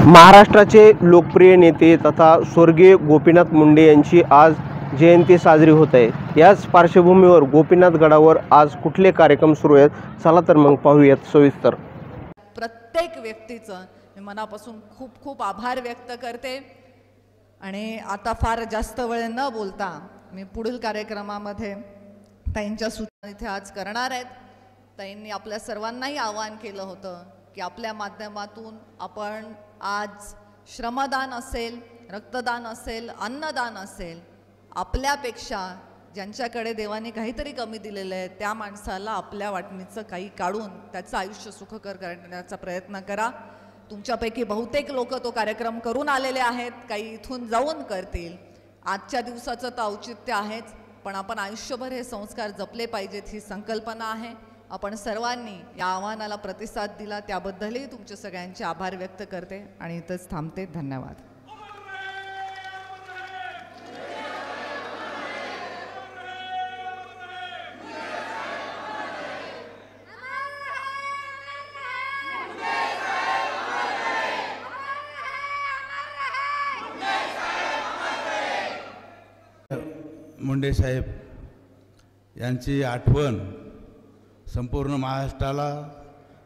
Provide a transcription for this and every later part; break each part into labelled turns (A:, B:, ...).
A: महाराष्ट्राचे लोकप्रिय नेते तथा स्वर्गीय गोपीनाथ मुंडे यांची आज जयंती साजरी होत आहे। याच पार्श्वभूमीवर गोपीनाथ गडावर आज कुठले कार्यक्रम सुरू आहेत, चला तर मग पाहूयात सविस्तर।
B: प्रत्येक व्यक्तीचं मी मनापासून खूप खूप आभार व्यक्त करते आणि आता फार जास्त वेळ न बोलता मी पुढील कार्यक्रमामध्ये ताईंच्या सूचना इथे आज करणार आहेत। ताईंनी आपल्या सर्वांनाही आवाहन केलं होतं की आपल्या माध्यमातून आपण आज श्रमदान असेल, रक्तदान असेल, अन्नदान असेल, आपल्यापेक्षा ज्यांच्याकडे देवाने काहीतरी कमी दिलेलं आहे त्या माणसाला आपल्या वाटणीचं काही काढून त्याचं आयुष्य सुखकर करण्याचा प्रयत्न करा। तुमच्यापैकी बहुतेक लोक तो कार्यक्रम करून आलेले आहेत, काही इथून जाऊन करतील। आजच्या दिवसाचं तर औचित्य आहेच, पण आपण आयुष्यभर हे संस्कार जपले पाहिजेत ही संकल्पना आहे। आपण सर्वांनी या आव्हानाला प्रतिसाद दिला त्याबद्दलही तुमचे सगळ्यांचे आभार व्यक्त करते आणि इथंच थांबते। धन्यवाद।
C: मुंडे साहेब यांची आठवण संपूर्ण महाराष्ट्राला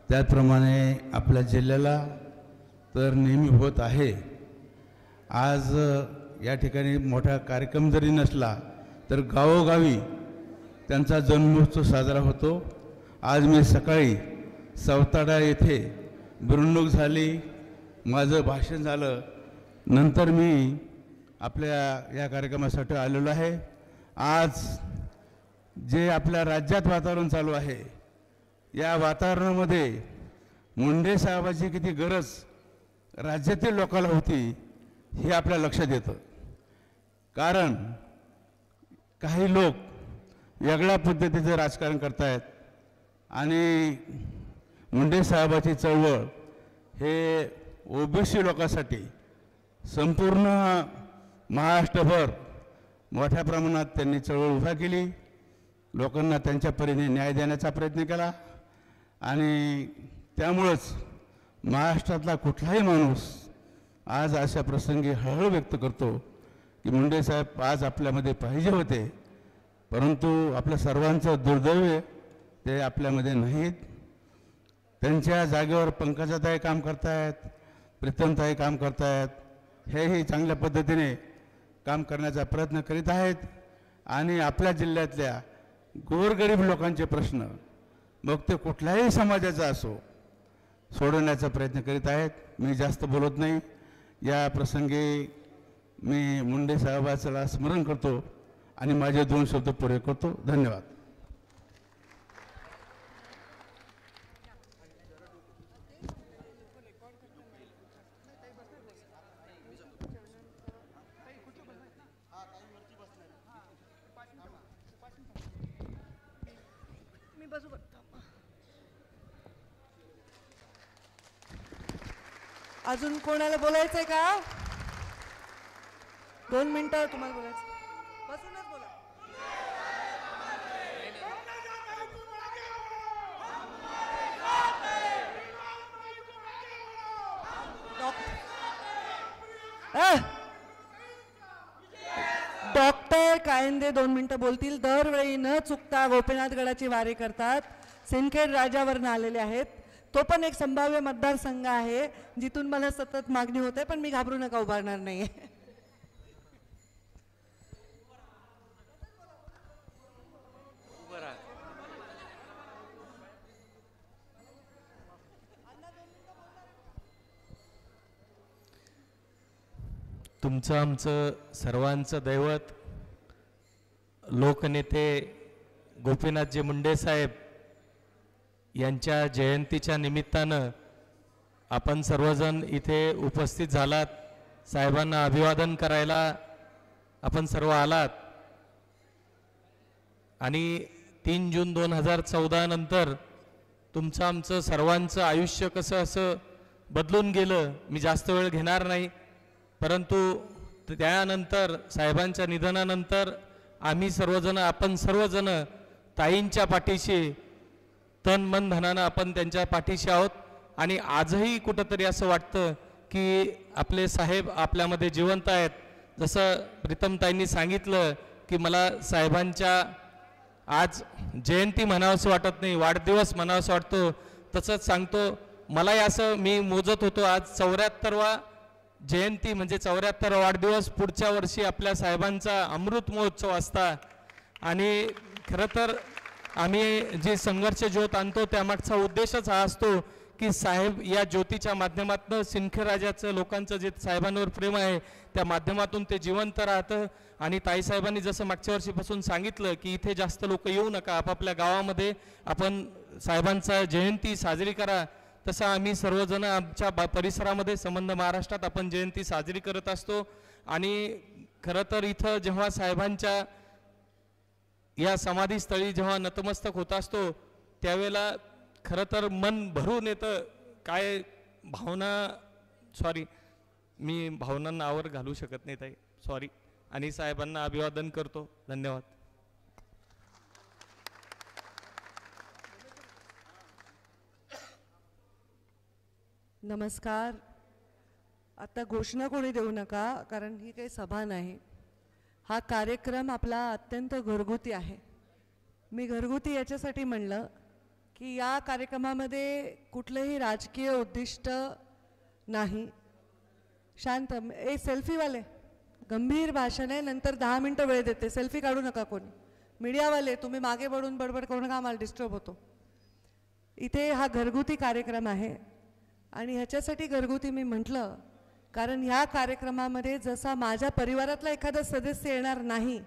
C: त्याचप्रमाणे आपल्या जिल्ह्याला तर नेहमी होत आहे। आज या ठिकाणी मोठा कार्यक्रम जरी नसला तर गावोगावी त्यांचा जन्मोत्सव साजरा होतो। आज मी सकाळी सौताडा येथे मिरवणूक झाली, माझं भाषण झालं, नंतर मी आपल्या या कार्यक्रमासाठी आलेलो आहे। आज जे आपल्या राज्यात वातावरण चालू आहे, या वातावरणामध्ये मुंडे साहेबांची किती गरज राज्यातील लोकांना होती हे आपल्या लक्षात येतं। कारण काही लोक वेगळ्या पद्धतीचं राजकारण करतायत आणि मुंडे साहेबांची चळवळ हे ओबीसी लोकांसाठी संपूर्ण महाराष्ट्रभर मोठ्या प्रमाणात त्यांनी चळवळ उभा केली, लोकांना त्यांच्या परीने न्याय देण्याचा प्रयत्न केला आणि त्यामुळेच महाराष्ट्रातला कुठलाही माणूस आज अशा प्रसंगी हळहळ व्यक्त करतो की मुंडे साहेब आज आपल्यामध्ये पाहिजे होते, परंतु आपल्या सर्वांचं दुर्दैव ते आपल्यामध्ये नाहीत। त्यांच्या जागेवर पंकजाताई काम करतायत, प्रीतमताई काम करतायत, हेही चांगल्या पद्धतीने काम करण्याचा प्रयत्न करीत आहेत आणि आपल्या जिल्ह्यातल्या गोरगरीब लोकांचे प्रश्न मग ते कुठल्याही समाजाचा असो सोडवण्याचा प्रयत्न करीत आहेत। मी जास्त बोलत नाही, या प्रसंगी मी मुंडे साहेबांचं स्मरण करतो आणि माझे 2 शब्द पुरे करतो। धन्यवाद।
D: अजून कोणाला बोलायचंय का? 2 मिनिटं तुम्हाला बोलायचं, बसूनच बोला। डॉक्टर कायंदे 2 मिनिटं बोलतील। दरवेळी न चुकता गोपीनाथ गडाची वारी करतात, सिंदखेड राजावरनं आलेले आहेत। तो पण एक संभाव्य मतदारसंघ आहे जिथून मला सतत मागणी होते, पण मी घाबरू नका, उभारणार नाही।
E: तुमचं आमचं सर्वांचं दैवत लोकनेते गोपीनाथजी मुंडे साहेब यांच्या जयंतीच्या निमित्तानं आपण सर्वजण इथे उपस्थित झालात। साहेबांना अभिवादन करायला आपण सर्व आलात आणि 3 जून 2014 नंतर तुमचं आमचं सर्वांचं आयुष्य कसं असं बदलून गेलं, मी जास्त वेळ घेणार नाही, परंतु त्यानंतर साहेबांच्या निधनानंतर आम्ही सर्वजण, आपण सर्वजण ताईंच्या पाठीशी तन मन धनानं आपण त्यांच्या पाठीशी आहोत आणि आजही कुठंतरी असं वाटतं की आपले साहेब आपल्यामध्ये जिवंत आहेत. जसं प्रीतमताईंनी सांगितलं की मला साहेबांच्या आज जयंती म्हणावंसं वाटत नाही, वाढदिवस म्हणावंसं वाटतो. तसंच सांगतो, मलाही असं मी मोजत होतो, आज 74वा जयंती म्हणजे 74वा वाढदिवस. पुढच्या वर्षी आपल्या साहेबांचा अमृत महोत्सव असता. आणि खरं तर आम्ही जी संघर्ष ज्योत आणतो त्यामागचा उद्देशच हा असतो की साहेब या ज्योतीच्या माध्यमातून सिंदखेड राजाचं लोकांचं जे साहेबांवर प्रेम आहे त्या माध्यमातून ते जिवंत राहतं. आणि ताईसाहेबांनी जसं मागच्या वर्षीपासून सांगितलं की इथे जास्त लोक येऊ नका, आपापल्या गावामध्ये आपण साहेबांचा जयंती साजरी करा. तसं आम्ही सर्वजण आमच्या परिसरामध्ये संबंध महाराष्ट्रात आपण जयंती साजरी करत असतो. आणि खरं तर इथं जेव्हा साहेबांच्या या समाधीस्थळी जेव्हा नतमस्तक होत असतो त्यावेळेला खरं तर मन भरून येतं. काय भावना, सॉरी मी भावनांना आवर घालू शकत नाही ताई, सॉरी. आणि साहेबांना अभिवादन करतो. धन्यवाद.
D: नमस्कार. आता घोषणा कोणी देऊ नका, कारण ही काही सभा नाही. हा कार्यक्रम आपला अत्यंत घरगुती आहे. मी घरगुती याच्यासाठी म्हणलं की या कार्यक्रमामध्ये कुठलंही राजकीय उद्दिष्ट नाही. शांत. सेल्फीवाले गंभीर भाषण आहे, नंतर 10 मिनटं वेळ देते. सेल्फी काढू नका कोणी. मीडियावाले तुम्ही मागे पडून बडबड करू नका, आम्हाला डिस्टर्ब होतो. इथे हा घरगुती कार्यक्रम आहे. आणि ह्याच्यासाठी घरगुती मी म्हटलं कारण ह्या कार्यक्रमामध्ये जसा माझ्या परिवारातला एखादा सदस्य येणार नाही,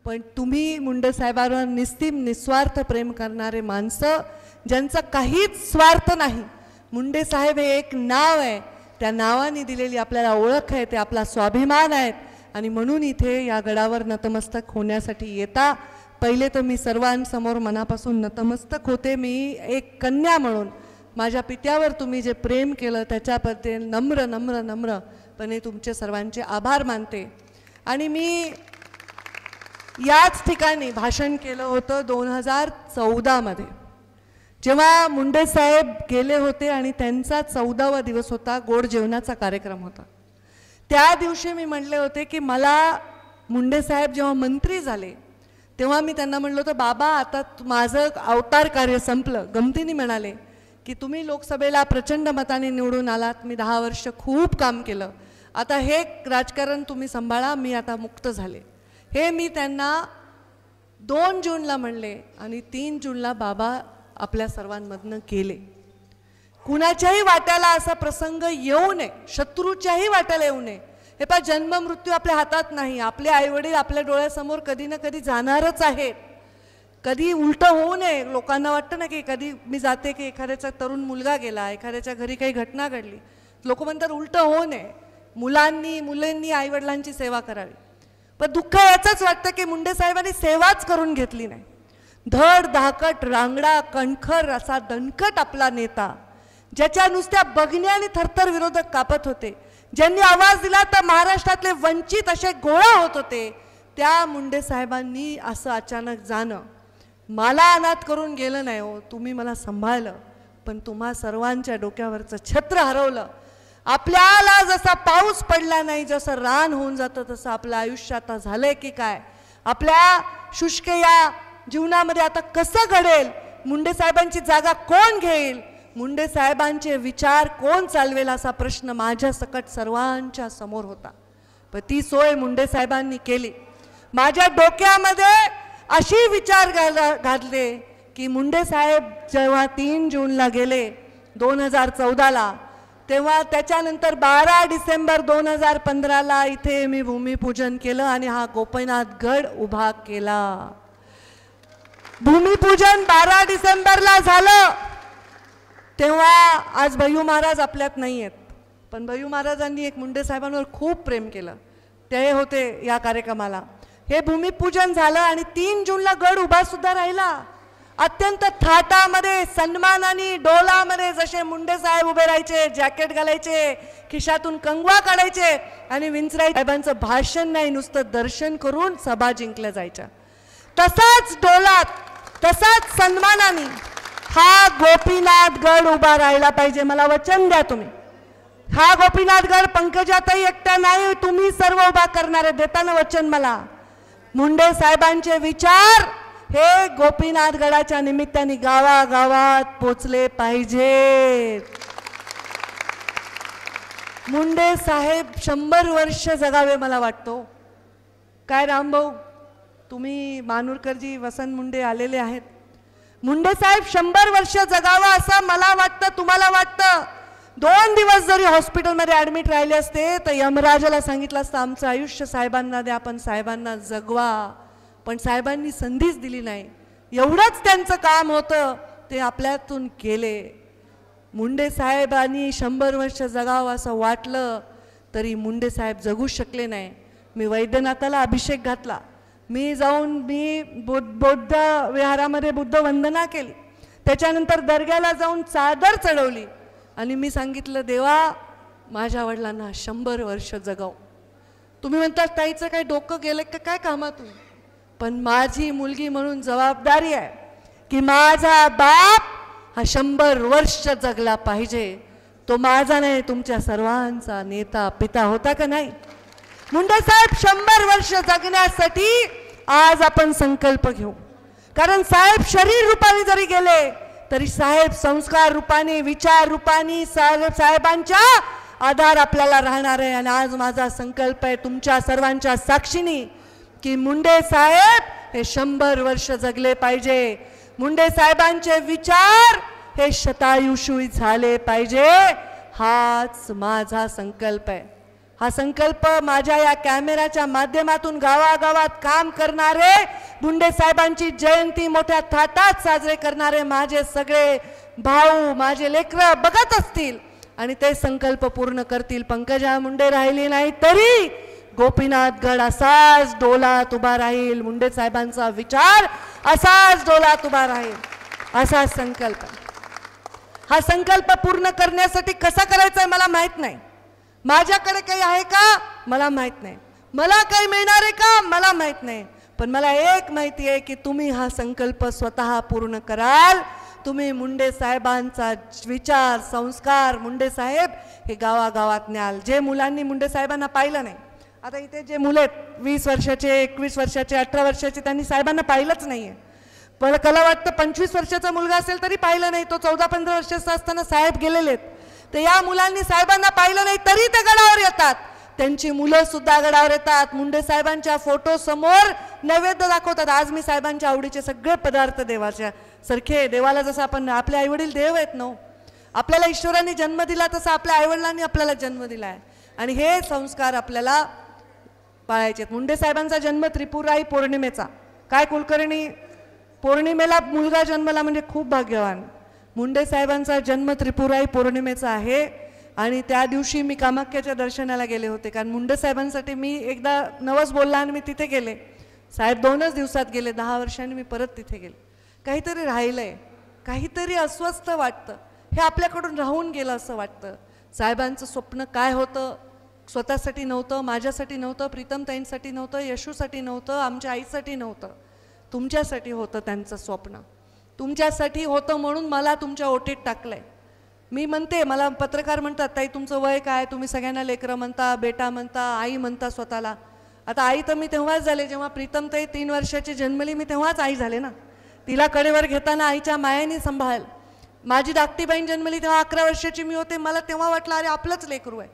D: पण तुम्ही मुंडे साहेबांवर निस्वार्थ प्रेम करणारे माणसं, ज्यांचा काहीच स्वार्थ नाही. मुंडे साहेब हे एक नाव आहे, त्या नावाने दिलेली आपल्याला ओळख आहे, ते आपला स्वाभिमान आहे. आणि म्हणून इथे या गडावर नतमस्तक होण्यासाठी येता. पहिले तर मी सर्वांसमोर मनापासून नतमस्तक होते. मी एक कन्या म्हणून माझ्या पित्यावर तुम्ही जे प्रेम केलं त्याच्याबद्दल नम्र नम्र नम्रपणे तुमचे सर्वांचे आभार मानते. आणि मी याच ठिकाणी भाषण केलं होतं 2014मध्ये, जेव्हा मुंडे साहेब गेले होते आणि त्यांचा 14वा दिवस होता, गोड जेवणाचा कार्यक्रम होता. त्या दिवशी मी म्हटले होते की मला मुंडे साहेब जेव्हा मंत्री झाले तेव्हा मी त्यांना म्हटलं होतं, बाबा आता माझं अवतार कार्य संपलं. गमतीने म्हणाले की तुम्ही लोकसभेला प्रचंड मताने निवडून आलात, मी 10 वर्ष खूप काम केलं, आता हे राजकारण तुम्ही सांभाळा, मी आता मुक्त झाले. हे मी त्यांना 2 जूनला म्हणले आणि 3 जूनला बाबा आपल्या सर्वांमधनं गेले. कुणाच्याही वाट्याला असा प्रसंग येऊ नये, शत्रूच्याही वाट्याला येऊ नये. हे पहा, जन्म मृत्यू आपल्या हातात नाही. आपले आईवडील आपल्या डोळ्यासमोर कधी ना कधी जाणारच आहेत. कधी उलटं होऊ नये. लोकांना वाटतं ना की कधी मी जाते की एखाद्याचा तरुण मुलगा गेला, एखाद्याच्या घरी काही घटना घडली, लोक म्हणतात उलटं होऊ नये, मुलांनी आईवडिलांची सेवा करावी. पण दुःख याचंच वाटतं की मुंडे साहेबांनी सेवाच करून घेतली नाही. धड धाकट रांगडा कणखर असा दणकट आपला नेता, ज्याच्या नुसत्या बघण्याने थरथर विरोधक कापत होते, ज्यांनी आवाज दिला तर महाराष्ट्रातले वंचित असे गोळा होत होते, त्या मुंडे साहेबांनी असं अचानक जाणं मला अनाथ करून गेलं नाही. हो, तुम्ही मला सांभाळलं, पण तुम्हा सर्वांच्या डोक्यावरचं छत्र हरवलं. आपल्याला जसा पाऊस पडला नाही, जसं रान होऊन जातं, तसं आपलं आयुष्य आता झालंय की काय? आपल्या शुष्क या जीवनामध्ये आता कसं घडेल? मुंडे साहेबांची जागा कोण घेईल? मुंडे साहेबांचे विचार कोण चालवेल? असा प्रश्न माझ्या सकट सर्वांच्या समोर होता. पण ती सोय मुंडे साहेबांनी केली. माझ्या डोक्यामध्ये अशी विचार घातले की मुंडे साहेब जेव्हा 3 जूनला गेले 2014ला, तेव्हा त्याच्यानंतर 12 डिसेंबर 2015ला इथे मी भूमिपूजन केलं आणि हा गोपीनाथ गड उभा केला. भूमिपूजन 12 डिसेंबरला झालं. तेव्हा आज भय्यू महाराज आपल्यात नाही आहेत, पण भय्यू महाराजांनी एक मुंडे साहेबांवर खूप प्रेम केलं, ते होते या कार्यक्रमाला. हे भूमिपूजन झालं आणि 3 जूनला गड उभा सुद्धा राहिला. अत्यंत थाटामध्ये, सन्मानाने, डोलामध्ये जसे मुंडे साहेब उभे राहायचे, जॅकेट घालायचे, खिशातून कंगवा काढायचे आणि विंचराई साहेबांचं भाषण नाही, नुसतं दर्शन करून सभा जिंकल्या जायच्या, तसाच डोलात, तसाच सन्मानाने हा गोपीनाथ गड उभा राहायला पाहिजे. मला वचन द्या तुम्ही. हा गोपीनाथगड पंकजाताई एकट्या नाही, तुम्ही सर्व उभा करणारे, देताना वचन मला. मुंडे साहेबांचे विचार हे गोपीनाथगडाच्या निमित्ताने गावागावात पोचले पाहिजेत. मुंडे साहेब 100 वर्ष जगावे मला वाटतो. काय रामभाऊ, तुम्ही मानूरकरजी वसंत मुंडे आलेले आहेत. मुंडे साहेब 100 वर्ष जगावं असं मला वाटतं, तुम्हाला वाटतं? 2 दिवस जरी हॉस्पिटलमध्ये ॲडमिट राहिले असते तर यमराजाला सांगितलं असतं आमचं आयुष्य साहेबांना द्या, पण साहेबांना जगवा. पण साहेबांनी संधीच दिली नाही. एवढंच त्यांचं काम होतं, ते आपल्यातून गेले. मुंडे साहेबांनी 100 वर्ष जगावं असं वाटलं तरी मुंडे साहेब जगू शकले नाही. मी वैद्यनाथाला अभिषेक घातला, मी बौद्ध विहारामध्ये बुद्ध वंदना केली, त्याच्यानंतर दर्ग्याला जाऊन चादर चढवली आणि मी सांगितलं देवा माझ्या वडिलांना 100 वर्ष जगाव. तुम्ही म्हणता ताईचं काय डोकं गेलं का काय कामातून? पण माझी मुलगी म्हणून जबाबदारी आहे की माझा बाप हा 100 वर्ष जगला पाहिजे. तो माझा नाही, तुमच्या सर्वांचा नेता पिता होता का नाही? मुंडे साहेब 100 वर्ष जगण्यासाठी आज आपण संकल्प घेऊ. कारण साहेब शरीर रूपाने जरी गेले तरी साहेब संस्कार रूपाने, विचार रूपाने साहेबांच्या आधार आपल्याला राहणार आहे. आणि आज माझा संकल्प आहे तुमच्या सर्वांच्या साक्षीने की मुंडे साहेब हे 100 वर्ष जगले पाहिजे. मुंडे साहेबांचे विचार हे शतायुषी झाले पाहिजे. हाच माझा संकल्प आहे. हा संकल्प माझ्या या कॅमेऱ्याच्या माध्यमातून गावागावात काम करणारे, मुंडे साहेबांची जयंती मोठ्या थाटात साजरे करणारे माझे सगळे भाऊ, माझे लेकरं बघत असतील आणि ते संकल्प पूर्ण करतील. पंकजा मुंडे राहिली नाही तरी गोपीनाथगड असाच डोलात उभा राहील. मुंडे साहेबांचा विचार असाच डोलात उभा राहील, असा संकल्प. हा संकल्प पूर्ण करण्यासाठी कसा करायचा मला माहित नाही. माझ्याकडे काही आहे का मला माहित नाही, मला काही मिळणार आहे का मला माहित नाही. पण मला एक माहिती आहे की तुम्ही हा संकल्प स्वतः पूर्ण कराल. तुम्ही मुंडे साहेबांचा विचार, संस्कार, मुंडे साहेब हे गावागावात न्याल. जे मुलांनी मुंडे साहेबांना पाहिलं नाही, आता इथे जे मुलं आहेत 20 वर्षाचे, 21 वर्षाचे, 18 वर्षाचे, त्यांनी साहेबांना पाहिलंच नाहीये. पण मला वाटतं 25 वर्षाचा मुलगा असेल तरी पाहिलं नाही. तो 14-15 वर्षाचा असताना साहेब गेलेले आहेत. तर या मुलांनी साहेबांना पाहिलं नाही तरी ते गडावर येतात. त्यांची मुलं सुद्धा गडावर येतात. मुंडे साहेबांच्या फोटो समोर नैवेद्य दाखवतात. आज मी साहेबांच्या आवडीचे सगळे पदार्थ देवाच्या सारखे, देवाला जसं आपण आपले आईवडील देव आहेत ना, आपल्याला ईश्वराने जन्म दिला तसा आपल्या आईवडिलांनी आपल्याला जन्म दिला आहे. आणि हे संस्कार आपल्याला पाळायचे. मुंडे साहेबांचा जन्म त्रिपुराई पौर्णिमेचा. काय कुलकर्णी, पौर्णिमेला मुलगा जन्मला म्हणजे खूप भाग्यवान. मुंडे साहेबांचा जन्म त्रिपुराई पौर्णिमेचा आहे. आणि त्या दिवशी मी कामाख्याच्या दर्शनाला गेले होते. कारण मुंडे साहेबांसाठी मी एकदा नवस बोलला आणि मी तिथे गेले. साहेब 2च दिवसात गेले. 10 वर्षांनी मी परत तिथे गेले. काहीतरी राहिलंय, काहीतरी अस्वस्थ वाटतं. हे आपल्याकडून राहून गेलं असं वाटतं. साहेबांचं स्वप्न काय होतं? स्वतःसाठी नव्हतं, माझ्यासाठी नव्हतं, प्रीतमताईंसाठी नव्हतं, यशूसाठी नव्हतं, आमच्या आईसाठी नव्हतं. तुमच्यासाठी होतं त्यांचं स्वप्न. तुमच्यासाठी होतं म्हणून मला तुमच्या ओटीत टाकलंय. मी म्हणते, मला पत्रकार म्हणतात ताई तुमचं वय काय, तुम्ही सगळ्यांना लेकरं म्हणता, बेटा म्हणता, आई म्हणता स्वतःला. आता आई तर मी तेव्हाच झाले जेव्हा प्रीतमताई 3 वर्षाची जन्मली. मी तेव्हाच आई झाले ना. तिला कडेवर घेताना आईच्या मायेने सांभाळ. माझी धाकटी बहीण जन्मली तेव्हा 11 वर्षाची मी होते. मला तेव्हा वाटलं अरे आपलंच लेकरू आहे.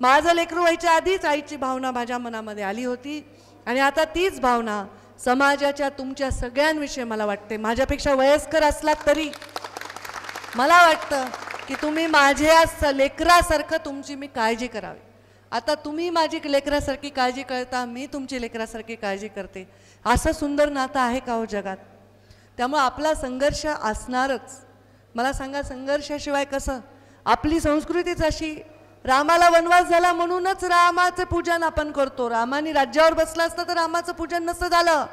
D: माझं लेकरू व्हायच्या आधीच आईची भावना माझ्या मनामध्ये आली होती. आणि आता तीच भावना समाजाच्या तुमच्या सगळ्यांविषयी मला वाटते. माझ्यापेक्षा वयस्कर असलात तरी मला वाटतं की तुम्ही माझ्या लेकरासारखं तुमची मी काळजी करावी. आता तुम्ही माझी लेकरासारखी काळजी करता, मी तुमची लेकरासारखी काळजी करते. असं सुंदर नातं आहे का हो जगात? त्यामुळे आपला संघर्ष असणारच. मला सांगा, संघर्षाशिवाय कसं? आपली संस्कृतीच अशी. रामाला वनवास झाला म्हणूनच रामाचं पूजन आपण करतो. रामाने राज्यावर बसला असता तर रामाचं पूजन नसतं झालं.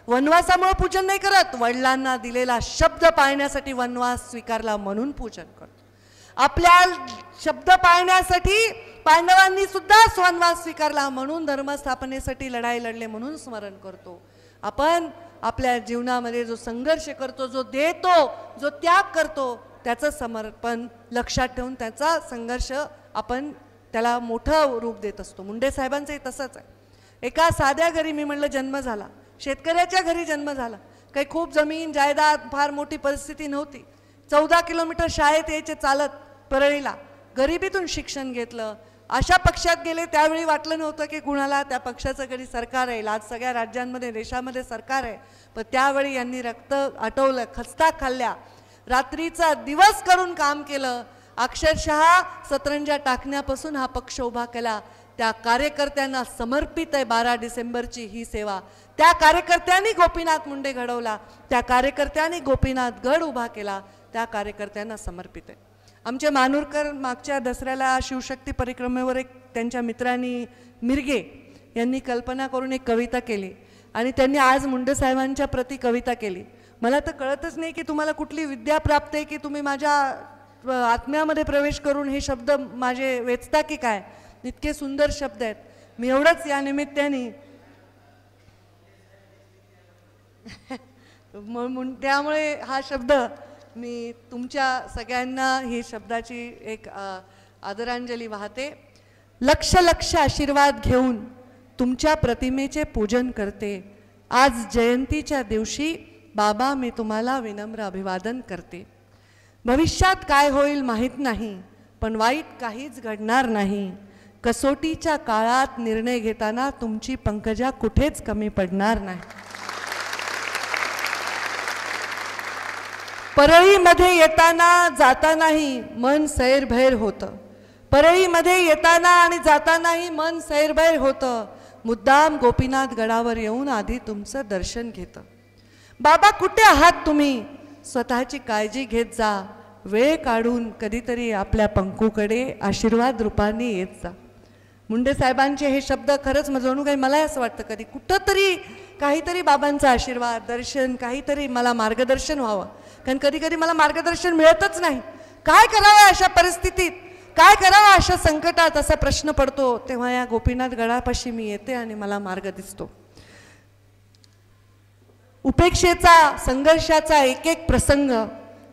D: वनवासामुळे पूजन नाही करत, वडिलांना दिलेला शब्द पाळण्यासाठी वनवास स्वीकारला म्हणून पूजन करतो. आपल्या शब्द पाळण्यासाठी पांडवांनी सुद्धा वनवास स्वीकारला म्हणून धर्मस्थापनेसाठी लढाई लढले म्हणून स्मरण करतो. आपण आपल्या जीवनामध्ये जो संघर्ष करतो, जो देतो, जो त्याग करतो, त्याचं समर्पण लक्षात ठेवून त्याचा संघर्ष आपण त्याला मोठं रूप देत असतो. मुंडे साहेबांचंही तसंच आहे. एका साध्या घरी मी म्हणलं जन्म झाला, शेतकऱ्याच्या घरी जन्म झाला. काही खूप जमीन जायदाद फार मोठी परिस्थिती नव्हती. 14 किलोमीटर शाळेत यायचे चालत परळीला. गरिबीतून शिक्षण घेतलं. अशा पक्षात गेले त्यावेळी वाटलं नव्हतं की कुणाला त्या पक्षाचं कधी सरकार आहे. आज सगळ्या राज्यांमध्ये देशामध्ये सरकार आहे. पण त्यावेळी यांनी रक्त आटवलं, खस्ता खाल्ल्या, रात्रीचा दिवस करून काम केलं. अक्षरशः सतरंजा टाकण्यापासून हा पक्ष उभा केला. त्या कार्यकर्त्यांना समर्पित आहे 12 डिसेंबरची ही सेवा. त्या कार्यकर्त्यांनी गोपीनाथ मुंडे घडवला, त्या कार्यकर्त्यांनी गोपीनाथ गड उभा केला, त्या कार्यकर्त्यांना समर्पित आहे. आमचे मानूरकर मागच्या दसऱ्याला शिवशक्ती परिक्रमेवर एक त्यांच्या मित्रांनी मिरगे यांनी कल्पना करून एक कविता केली आणि त्यांनी आज मुंडे साहेबांच्या प्रति कविता केली. मला तर कळतच नाही की तुम्हाला कुठली विद्या प्राप्त आहे की तुम्ही माझ्या आत्म्यामध्ये प्रवेश करून हे शब्द माझे वेचता की काय. इतके सुंदर शब्द आहेत. मी एवढंच या निमित्ताने त्यामुळे हा शब्द मी तुमच्या सगळ्यांना ही शब्दाची एक आदरांजली वाहते. लक्ष लक्ष आशीर्वाद घेऊन तुमच्या प्रतिमेचे पूजन करते. आज जयंतीच्या दिवशी बाबा मी तुम्हाला विनम्र अभिवादन करते. भविष्यात काय होईल माहीत नाही, पण वाईट काहीच घडणार नाही. कसोटीच्या काळात निर्णय घेताना तुमची पंकजा कुठेच कमी पडणार नाही. परळीमध्ये येताना जातानाही मन सैरभैर होतं. परळीमध्ये येताना आणि जातानाही मन सैरभैर होतं. मुद्दाम गोपीनाथ गडावर येऊन आधी तुमचं दर्शन घेतं. बाबा कुठे आहात तुम्ही, स्वतःची काळजी घेत जा. वेळ काढून कधीतरी आपल्या पंकूकडे आशीर्वाद रूपाने येत जा. मुंडे साहेबांचे हे शब्द खरंच जणू काही मला असं वाटतं कधी कुठंतरी काहीतरी बाबांचा आशीर्वाद दर्शन काहीतरी मला मार्गदर्शन व्हावं. कारण कधी कधी मला मार्गदर्शन मिळतच नाही. काय करावं अशा परिस्थितीत, काय करावं अशा संकटात असा प्रश्न पडतो. तेव्हा या गोपीनाथ गडापाशी मी येते आणि मला मार्ग दिसतो. उपेक्षेचा संघर्षाचा एक एक प्रसंग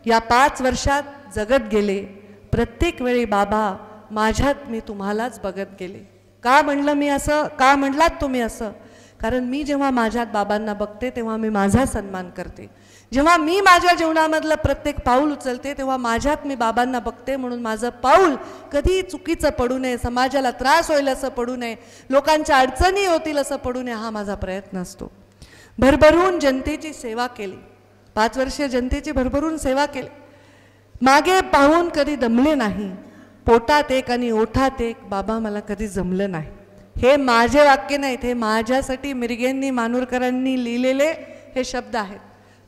D: या 5 वर्षात जगत गेले. प्रत्येक वेळी बाबा माझ्यात मी तुम्हालाच बघत गेले. का म्हणलं मी असं, का म्हणलात तुम्ही असं? कारण मी जेव्हा माझ्यात बाबांना बघते तेव्हा मी माझा सन्मान करते. जेव्हा मी माझ्या जीवनामधलं प्रत्येक पाऊल उचलते तेव्हा माझ्यात मी बाबांना बघते. म्हणून माझं पाऊल कधी चुकीचं पडू नये, समाजाला त्रास होईल असं पडू नये, लोकांच्या अडचणी होतील असं पडू नये, हा माझा प्रयत्न असतो. भरभरून जनतेची सेवा केली. 5 वर्ष जनतेची भरभरून सेवा केली. मागे पाहून कधी दमले नाही. पोटात एक आणि ओठात एक बाबा मला कधी जमलं नाही. हे माझे वाक्य नाहीत, हे माझ्यासाठी मिरगेंनी मानूरकरांनी लिहिलेले हे शब्द आहेत.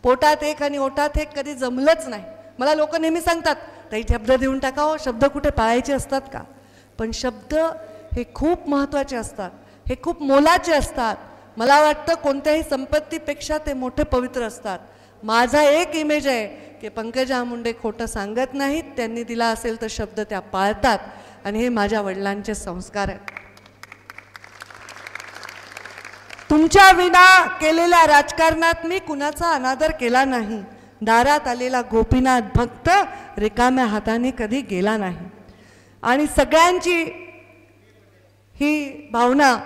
D: पोटात एक आणि ओठात एक कधी जमलंच नाही. मला लोक नेहमी सांगतात ताई शब्द देऊन टाकावं, शब्द कुठे पाळायचे असतात का? पण शब्द हे खूप महत्त्वाचे असतात, हे खूप मोलाचे असतात. मला वाटतं कोणत्याही संपत्तीपेक्षा ते मोठे पवित्र असतात. माझा एक इमेज आहे की पंकजा मुंडे खोटं सांगत नाहीत. त्यांनी दिला असेल तर शब्द त्या पाळतात आणि हे माझ्या वडिलांचे संस्कार आहेत. तुमच्या विना केलेल्या राजकारणात मी कुणाचा अनादर केला नाही. दारात आलेला गोपीनाथ भक्त रिकाम्या हाताने कधी गेला नाही. आणि सगळ्यांची ही भावना.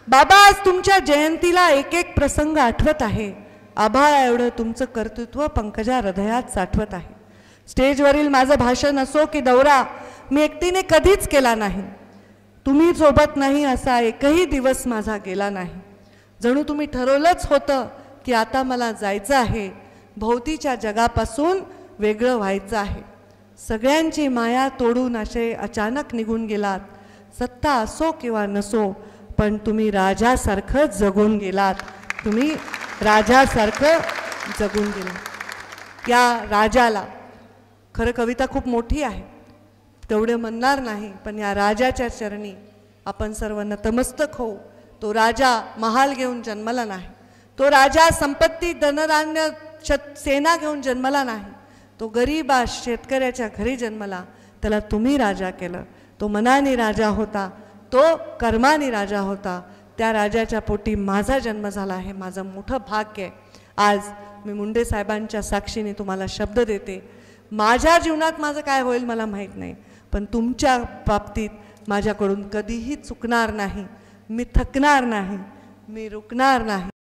D: बाबा आज तुमच्या जयंतीला एक एक प्रसंग आठवत आहे. आभाळ एवढं तुमचं कर्तृत्व पंकजा हृदयात साठवत आहे. स्टेजवरील माझं भाषण असो की दौरा मी एकटीने कधीच केला नाही. तुम्ही सोबत नाही असा एकही दिवस माझा गेला नाही. जणू तुम्ही ठरवलंच होतं की आता मला जायचं आहे, भोवतीच्या जगापासून वेगळं व्हायचं आहे. सगळ्यांची माया तोडून असे अचानक निघून गेलात. सत्ता असो किंवा नसो पण तुम्ही राजासारखं जगून गेलात. तुम्ही राजासारखं जगून गेला. या राजाला खरं कविता खूप मोठी आहे तेवढे म्हणणार नाही, पण या राजाच्या चरणी आपण सर्व नतमस्तक होऊ. तो राजा महाल घेऊन जन्मला नाही. तो राजा संपत्ती धनधान्य सेना घेऊन जन्मला नाही. तो गरीब शेतकऱ्याच्या घरी जन्मला. त्याला तुम्ही राजा केलं. तो मनाने राजा होता, तो कर्माने राजा होता. त्या राजाच्या पोटी माझा जन्म झाला. हे माझं मोठं भाग्य आहे. आज मी मुंडे साहेबांच्या साक्षीने तुम्हाला शब्द देते. माझ्या जीवनात माझं काय होईल मला माहीत नाही, पण तुमच्या बाबतीत माझ्याकडून कधीही चुकणार नाही, मी थकणार नाही, मी रुकणार नाही.